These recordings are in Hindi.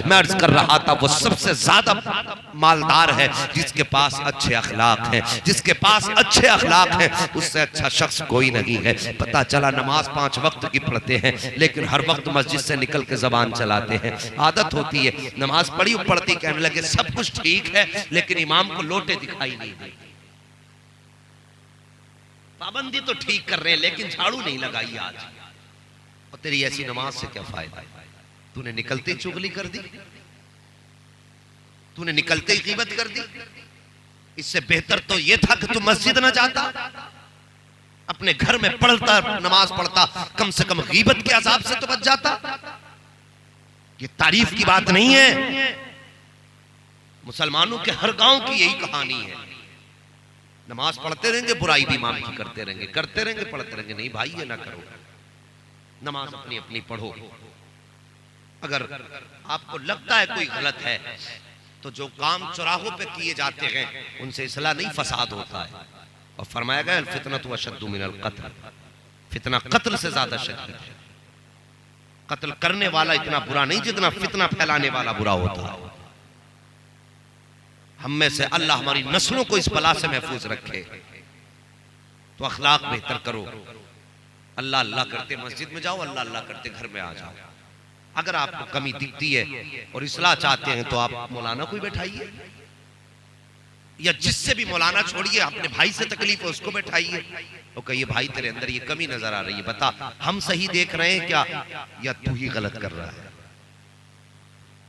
मैं अर्ज कर रहा था वो सबसे ज्यादा मालदार है जिसके पास अच्छे अखलाक हैं, जिसके पास अच्छे अखलाक हैं उससे अच्छा शख्स कोई नहीं है। पता चला नमाज 5 वक्त की पढ़ते हैं लेकिन हर वक्त मस्जिद से निकल के जबान चलाते हैं। आदत होती है, नमाज पढ़ी पढ़ती कहने लगे सब कुछ ठीक है लेकिन इमाम को लोटे दिखाई नहीं देते। पाबंदी तो ठीक कर रहे हैं लेकिन झाड़ू नहीं लगाई आज। और तेरी ऐसी नमाज से क्या फायदा? तूने निकलते ही चुगली कर दी, तूने निकलते ही ग़ीबत कर दी। इससे बेहतर तो यह था कि तू मस्जिद न जाता, अपने घर में पढ़ता, नमाज पढ़ता, कम से कम ग़ीबत के अज़ाब से तो बच जाता। ये तारीफ की बात नहीं है। मुसलमानों के हर गांव की यही कहानी है। नमाज पढ़ते रहेंगे, बुराई भी इमाम की करते रहेंगे, करते रहेंगे, पढ़ते रहेंगे। नहीं भाई ये ना करो, नमाज अपनी अपनी पढ़ो। अगर आपको लगता है कोई गलत है तो जो काम चौराहों पे किए जाते हैं उनसे इस्लाह नहीं, फसाद होता है। और फरमाया गया फितनतु अशद्दु मिनल क़त्ल, फितना कत्ल से ज्यादा शदीद है। कत्ल करने वाला इतना बुरा नहीं जितना फितना फैलाने वाला बुरा होता है। हम में से अल्लाह हमारी नस्लों को इस बला से महफूज रखे। तो अखलाक बेहतर करो। अल्लाह अल्लाह करते मस्जिद में जाओ, अल्लाह अल्लाह करते घर में आ जाओ। अगर आपको कमी दिखती है और इस्लाह चाहते हैं तो आप मौलाना को बैठाइए, या जिससे भी मौलाना छोड़िए, अपने भाई से तकलीफ है उसको बैठाइए और कहिए भाई तेरे अंदर ये कमी नजर आ रही है, बता हम सही देख रहे हैं क्या या तू ही गलत कर रहा है।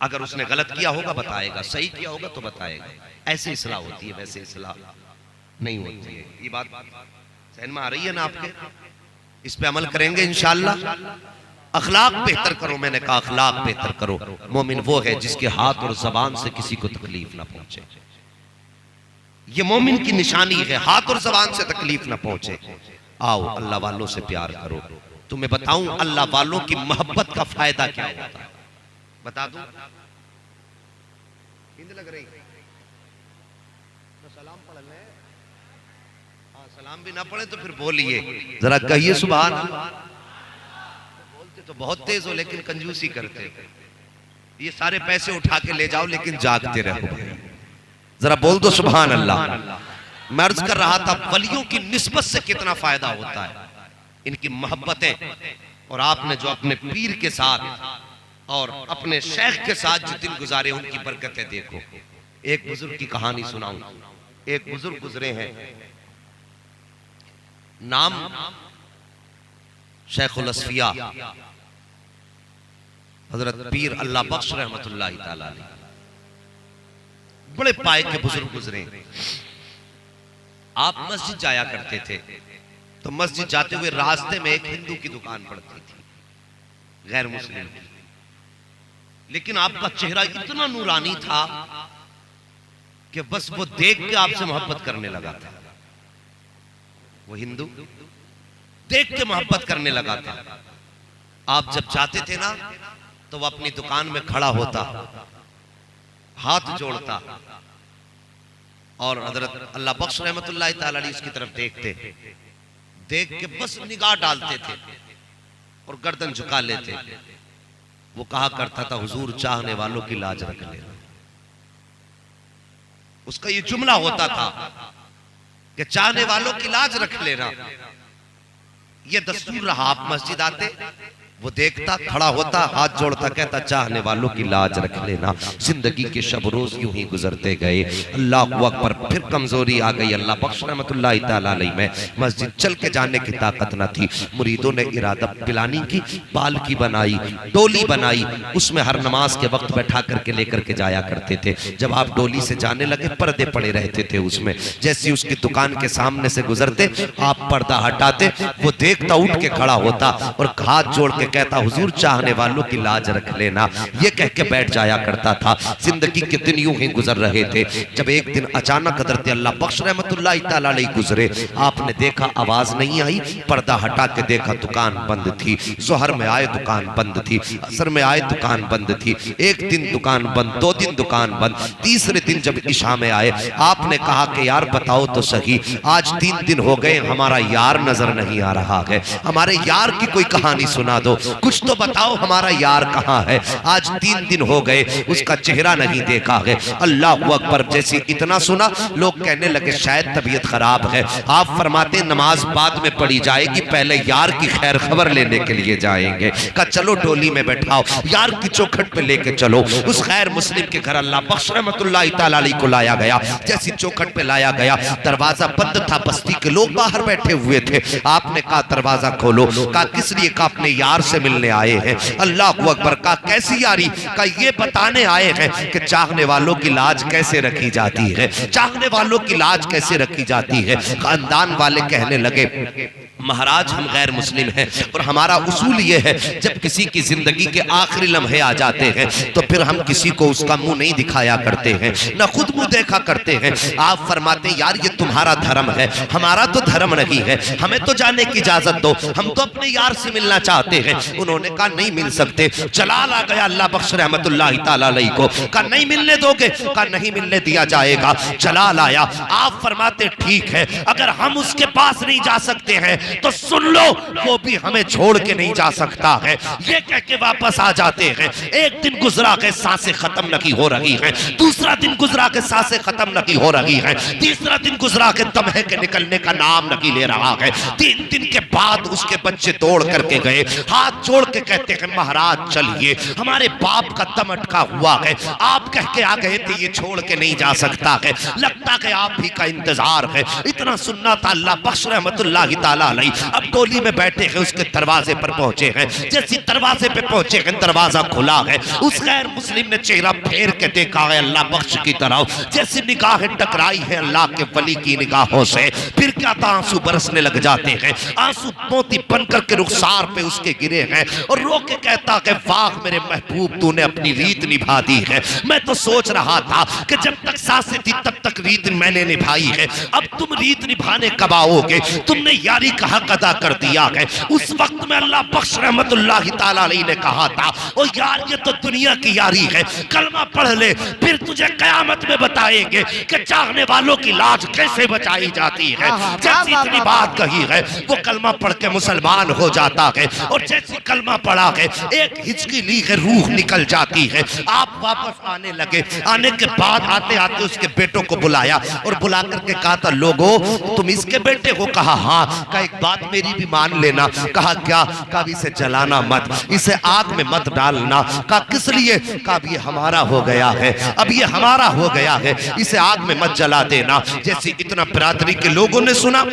अगर उसने गलत किया होगा बताएगा, सही किया होगा तो बताएगा। ऐसे इस्लाह होती है, वैसे इस्लाह नहीं होती है। ये बात सहन में आ रही है ना आपके? इस पे अमल करेंगे इंशाअल्लाह। अखलाक बेहतर करो, मैंने कहा अखलाक बेहतर करो। मोमिन वो है जिसके हाथ और जबान से किसी को तकलीफ ना पहुंचे। ये मोमिन की निशानी है, हाथ और जबान से तकलीफ ना पहुंचे। आओ अल्लाह वालों से प्यार करो। तुम्हें बताऊं अल्लाह वालों की मोहब्बत का फायदा क्या होता है, बता दूं? नींद लग रही तो सलाम पढ़ ले। हाँ, सलाम भी ना पढ़े तो फिर बोलिए, जरा कहिए सुभान अल्लाह। बोलते तो बहुत तेज हो लेकिन कंजूसी करते। ये सारे पैसे उठा के ले जाओ लेकिन जागते रहो। जरा बोल दो सुभान अल्लाह। मैं अर्ज कर रहा था वलियों की निस्बत से कितना फायदा होता है, इनकी मोहब्बतें। और आपने जो अपने पीर के साथ और अपने शेख के साथ जो दिन गुजारे उनकी बरकतें देखो। एक बुजुर्ग की कहानी सुनाऊं। एक बुजुर्ग गुजरे हैं, नाम शेखुल असफिया हजरत पीर अल्लाह बख्श रहमतुल्लाहि ताला अलैह। बड़े पाए के बुजुर्ग गुजरे। आप मस्जिद जाया करते थे तो मस्जिद जाते हुए रास्ते में एक हिंदू की दुकान पड़ती थी, गैर मुस्लिम की। लेकिन आपका चेहरा इतना नूरानी था कि बस वो देख के आपसे मोहब्बत करने लगा था। वो हिंदू देख के मोहब्बत करने लगा था। आप जब जाते थे ना तो वो अपनी दुकान में खड़ा होता, हाथ जोड़ता और हजरत अल्लाह बख्श रहमतुल्लाहि ताला अलैह उसकी तरफ देखते, देख के बस निगाह डालते थे और गर्दन झुका लेते। वो कहा करता था हुजूर चाहने वालों की लाज रख लेना। उसका ये जुमला होता था कि चाहने वालों की लाज रख लेना। ये दस्तूर रहा। आप मस्जिद आते, वो देखता, खड़ा होता, हाथ जोड़ता, कहता चाहने वालों की लाज रख लेना। जिंदगी के शब रोज यूं ही गुजरते गए। अल्लाह अकबर। फिर कमजोरी आ गई। अल्लाह बख्श रहमतुल्लाहि ताला अलैह में मस्जिद चल के जाने की ताकत न थी। मुरीदों ने इरादा पिलानी की, पालकी बनाई, डोली बनाई, उसमें हर नमाज के वक्त बैठा करके लेकर के जाया करते थे। जब आप डोली से जाने लगे पर्दे पड़े रहते थे उसमें। जैसे उसकी दुकान के सामने से गुजरते आप पर्दा हटाते, वो देखता, उठ के खड़ा होता और हाथ जोड़ के कहता हुजूर चाहने वालों की लाज रख लेना। ये कह के बैठ जाया करता था। जिंदगी के दिन यूं ही गुजर रहे थे। जब एक दिन अचानक हजरत अल्लाह बख्श रहमतुल्लाहि ताला अलैह गुजरे, आपने देखा आवाज नहीं आई, पर्दा हटा के देखा दुकान बंद थी। जोहर में आए दुकान बंद थी, असर में आए दुकान बंद थी। एक दिन दुकान बंद, 2 दिन दुकान बंद, तीसरे दिन जब इशा में आए आपने कहा कि यार बताओ तो सही, आज 3 दिन हो गए हमारा यार नजर नहीं आ रहा है, हमारे यार की कोई कहानी सुना दो। दो, कुछ तो बताओ हमारा यार कहाँ है। आज 3 दिन हो गए उसका चेहरा नहीं देखा है। अल्लाह अकबर। जैसे इतना सुना लोग कहने लगे शायद तबीयत खराब है। आप फरमाते नमाज बाद में पढ़ी जाएगी, पहले यार की खैर खबर लेने के लिए जाएंगे। कहा चलो डोली में बैठाओ, यार की चौखट पे लेके चलो। उस खैर मुस्लिम के घर अल्लाह बख्श रहमतुल्लाह तआला अलैह को लाया गया। जैसी चौखट पे लाया गया, दरवाजा बंद था, बस्ती के लोग बाहर बैठे हुए थे। आपने कहा दरवाजा खोलो। कहा किस लिए? कहा अपने यार से मिलने आए हैं। अल्लाह अकबर। कहा कैसी यारी? कहा ये बताने आए हैं कि चाहने वालों की लाज कैसे रखी जाती है, चाहने वालों की लाज कैसे रखी जाती है। खानदान वाले कहने लगे महाराज हम गैर मुस्लिम हैं और हमारा उसूल ये है जब किसी की जिंदगी के आखिरी लम्हे आ जाते हैं तो फिर हम किसी को उसका मुंह नहीं दिखाया करते हैं, न खुद मुंह देखा करते हैं। आप फरमाते हैं यार ये तुम्हारा धर्म है, हमारा तो धर्म नहीं है, हमें तो जाने की इजाजत दो, हम तो अपने यार से मिलना चाहते हैं। उन्होंने कहा नहीं मिल सकते। जलाल आ गया अल्लाह बख्श रहमतुल्लाह तआला अलैह को। कहा नहीं मिलने दोगे? कहा नहीं मिलने दिया जाएगा। जलाल आया। आप फरमाते ठीक है, अगर हम उसके पास नहीं जा सकते हैं तो सुन लो वो भी हमें छोड़ के नहीं जा सकता है। ये कह के वापस आ जाते हैं। एक दिन गुजरा के सांसें खत्म नहीं हो रही हैं, दूसरा दिन गुजरा के सांसें खत्म नहीं हो रही हैं, तीसरा दिन गुजरा के दमे के निकलने का नाम नहीं ले रहा है। 3 दिन के बाद उसके बच्चे दौड़ करके गए, हाथ जोड़ के कहते हैं महाराज चलिए, हमारे बाप का दम अटका हुआ है, आप कह के आ गए थे ये छोड़ के नहीं जा सकता है, लगता है आप ही का इंतजार है। इतना सुनना था। अल्लाह बख्श रहमतुल्लाह तआला अलैह अब डोली में बैठे हैं, उसके दरवाजे पर पहुंचे हैं। जैसे दरवाजे पे पहुंचे हैं, दरवाजा खुला है। उस गैर मुस्लिम ने चेहरा फेर के देखा है अल्लाह बख्श की तरफ। जैसे निगाहें टकराई है अल्लाह के वली की निगाहों से, फिर क्या था आंसू बरसने लग जाते हैं। आंसू मोती बनकर के रुखसार पे उसके गिरे हैं और रो के कहता है वाह मेरे महबूब तूने अपनी रीत निभा दी है। मैं तो सोच रहा था कि जब तक सांसें थी तब तक रीत मैंने निभाई है, अब तुम रीत निभाने कब आओगे? तुमने यारी का हक अदा कर दिया है। उस वक्त में अल्लाह बख्श रहमतुल्लाह तआला अलैह ने कहा था ओ यार ये तो दुनिया की यारी है, कलमा पढ़ ले फिर तुझे कयामत में बताएंगे कि चाहने वालों की लाज कैसे बचाई जाती है। जैसी इतनी बात कही है वो कलमा पढ़ के मुसलमान हो जाता है और जैसी कलमा पढ़ा है एक हिचकी ली है रूह निकल जाती है। आप वापस आने लगे। आने के बाद आते आते उसके बेटों को बुलाया और बुला करके कहा था लोगो तुम इसके बेटे हो? कहा हाँ। कहा एक बात मेरी भी मान लेना। कहा क्या? कहा इसे जलाना मत, इसे आग में मत डालना। कहा किस लिए? कहा ये हमारा हो गया है, अब ये हमारा हो गया है, इसे आग में मत जला देना। जैसे इतना बिरादरी के लोगों ने सुना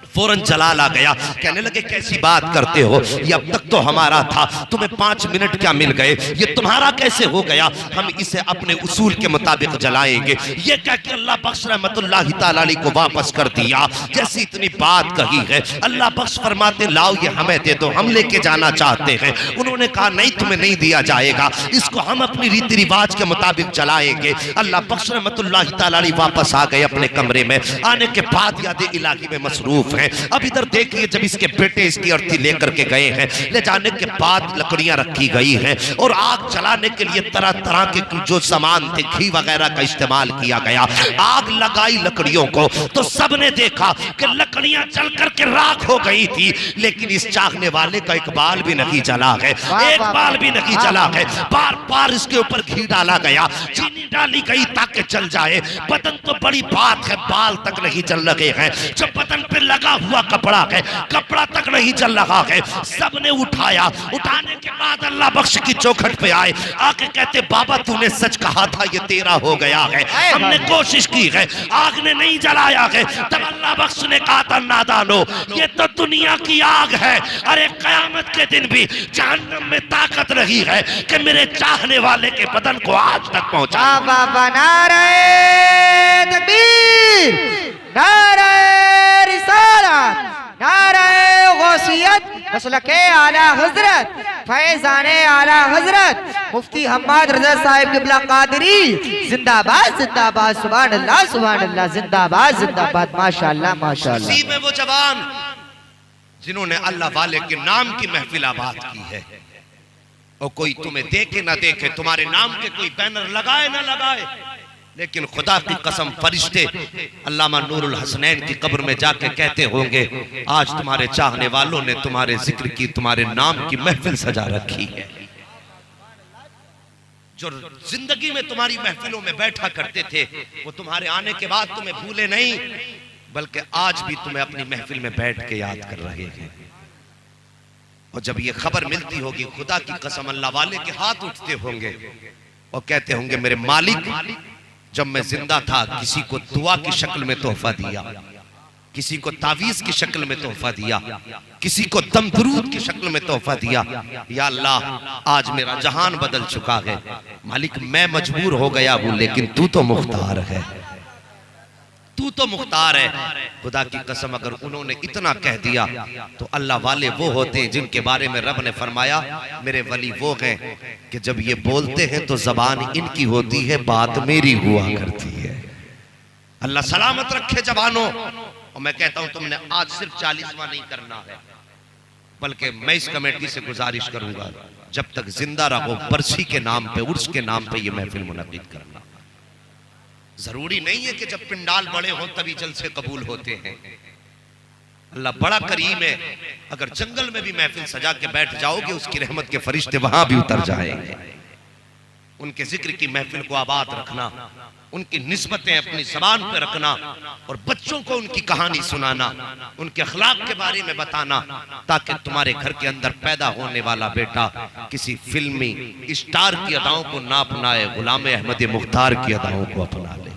फौरन जलाल आ गया। कहने लगे कैसी बात करते हो, ये अब तक तो हमारा था, तुम्हें 5 मिनट क्या मिल गए, ये तुम्हारा कैसे हो गया? हम इसे अपने उसूल के मुताबिक जलाएंगे। ये कह के अल्लाह बख्श रहमतुल्लाह तआला अलैह को वापस कर दिया। जैसी इतनी बात कही है अल्लाह बख्श फरमाते लाओ ये हमें दे दो, हम लेके जाना चाहते हैं। उन्होंने कहा नहीं तुम्हें नहीं दिया जाएगा, इसको हम अपनी रीति रिवाज के मुताबिक जलाएंगे। अल्लाह बख्श रहमतुल्लाह तआला अलैह वापस आ गए अपने कमरे में। आने के बाद याद इलाही में मसरूफ है। अब इधर देखिए जब इसके बेटे इसकी अर्थी लेकर के गए हैं, ले जाने के बाद लकड़ियां रखी गई हैं और आग जलाने के लिए तरह तरह के जो सामान थे घी वगैरह का इस्तेमाल किया गया। आग लगाई लकड़ियों को तो सबने देखा कि लकड़ियां जल करके राख हो गई थी, लेकिन इस चाहने वाले का एक बाल भी नहीं जला है, एक बाल भी नहीं जला है। बार बार इसके ऊपर घी डाला गया, चीनी डाली गई ताकि जल जाए। बदन तो बड़ी बात है, बाल तक नहीं जल रहे हैं। जब बदन पे लगा हुआ कपड़ा है, कपड़ा तक नहीं जल रहा है। सबने उठाया, उठाने के बाद अल्लाह बख्श की चौखट पे आए, आके कहते बाबा तूने सच कहा था ये तेरा हो गया है, हमने कोशिश की है, आग ने नहीं जलाया है। तब अल्लाह बख्श ने कहा था नादानो ये तो दुनिया की आग है, अरे कयामत के दिन भी जहन्नम में ताकत रही है कि मेरे चाहने वाले के बदन को आज तक पहुंचा। बाबा नारे तकबीर, नारे रिसालत, नारे गौसियत, रसूल के आला हजरत फैजाने आला हजरत मुफ्ती हम्माद रजा साहिब क़िबला कादरी जिंदाबाद जिंदाबाद, सुभान अल्लाह सुभान अल्लाह, जिंदाबाद जिंदाबाद, माशाअल्लाह माशाअल्लाह। नसीब है वो जवान जिन्होंने अल्लाह वाले के नाम की महफिल आबाद की है। और कोई तुम्हें देखे ना देखे, तुम्हारे नाम के कोई बैनर लगाए ना लगाए, लेकिन खुदा की कसम फरिश्ते अल्लामा नूरुल हसनैन की कब्र में जाके कहते होंगे, आज तुम्हारे चाहने वालों ने तुम्हारे जिक्र की, तुम्हारे नाम की महफिल सजा रखी है। जो जिंदगी में तुम्हारी महफिलों में बैठा करते थे, वो तुम्हारे आने के बाद तुम्हें भूले नहीं, बल्कि आज भी तुम्हें अपनी महफिल में बैठ के याद कर रहे हैं। और जब ये खबर मिलती होगी, खुदा की कसम अल्लाह वाले के हाथ उठते होंगे और कहते होंगे, मेरे मालिक, जब मैं जिंदा था किसी को दुआ की शक्ल में तोहफा दिया, किसी को तावीज की शक्ल में तोहफा दिया, किसी को दम दुरूद की शक्ल में तोहफा दिया। या अल्लाह, आज मेरा जहान बदल चुका है। मालिक, मैं मजबूर हो गया हूं, लेकिन तू तो मुख्तार है, तू तो मुख्तार है। खुदा की कसम अगर उन्होंने इतना कह दिया तो अल्लाह वाले वो होते हैं जिनके बारे में रब ने फरमाया, मेरे वली वो हैं कि जब ये बोलते हैं तो जबान इनकी होती है, बात मेरी हुआ करती है। अल्लाह सलामत रखे जवानों। और मैं कहता हूं, तुमने आज सिर्फ 40वां नहीं करना है, बल्कि मैं इस कमेटी से गुजारिश करूंगा, जब तक जिंदा रहो बरसी के नाम पे, उर्स के नाम पे ये महफिल मुनक़िद करना। जरूरी नहीं है कि जब पिंडाल बड़े हों तभी जलसे कबूल होते हैं। अल्लाह बड़ा करीम है, अगर जंगल में भी महफिल सजा के बैठ जाओगे, उसकी रहमत के फरिश्ते वहां भी उतर जाएंगे। उनके जिक्र की महफिल को आबाद रखना, उनकी निस्बतें अपनी ज़बान पे रखना और बच्चों को उनकी कहानी सुनाना, उनके अखलाक के बारे में बताना, ताकि तुम्हारे घर के अंदर पैदा होने वाला बेटा किसी फिल्मी स्टार की अदाओं को ना अपनाए, गुलाम अहमद मुख्तार की अदाओं को अपना ले।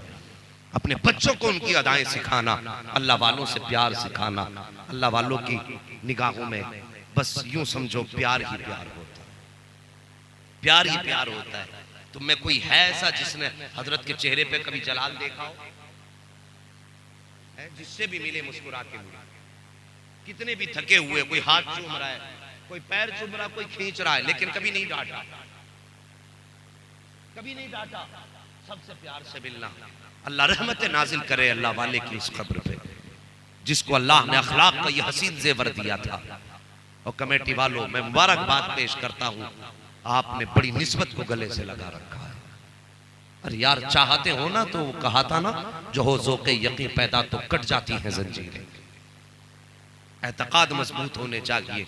अपने बच्चों को उनकी अदाएं सिखाना, अल्लाह वालों से प्यार सिखाना। अल्लाह वालों की निगाहों में बस यूं समझो प्यार ही प्यार होता है, प्यार ही प्यार होता है। तुम में कोई है ऐसा जिसने हजरत के चेहरे पे कभी जलाल देखा हो? जिससे भी मिले मुस्कुरा के मिले। कितने भी थके हुए, कोई हाथ चूम रहा है, कोई पैर चूम रहा, कोई खींच रहा है, लेकिन कभी नहीं डांटा, कभी नहीं डांटा। सबसे प्यार से मिलना। अल्लाह रहमत नाजिल करे अल्लाह वाले की इस खबर पे, जिसको अल्लाह ने अखलाक का ये हसीन जेवर दिया था। और कमेटी वालों, मैं मुबारकबाद पेश करता हूँ, आपने बड़ी निस्बत को गले से लगा रखा है। अरे यार, चाहते हो ना तो वो कहा था ना, जो हो ज़ौक़े यकीन पैदा तो कट जाती हैं जंजीरें। एतकाद मजबूत होने चाहिए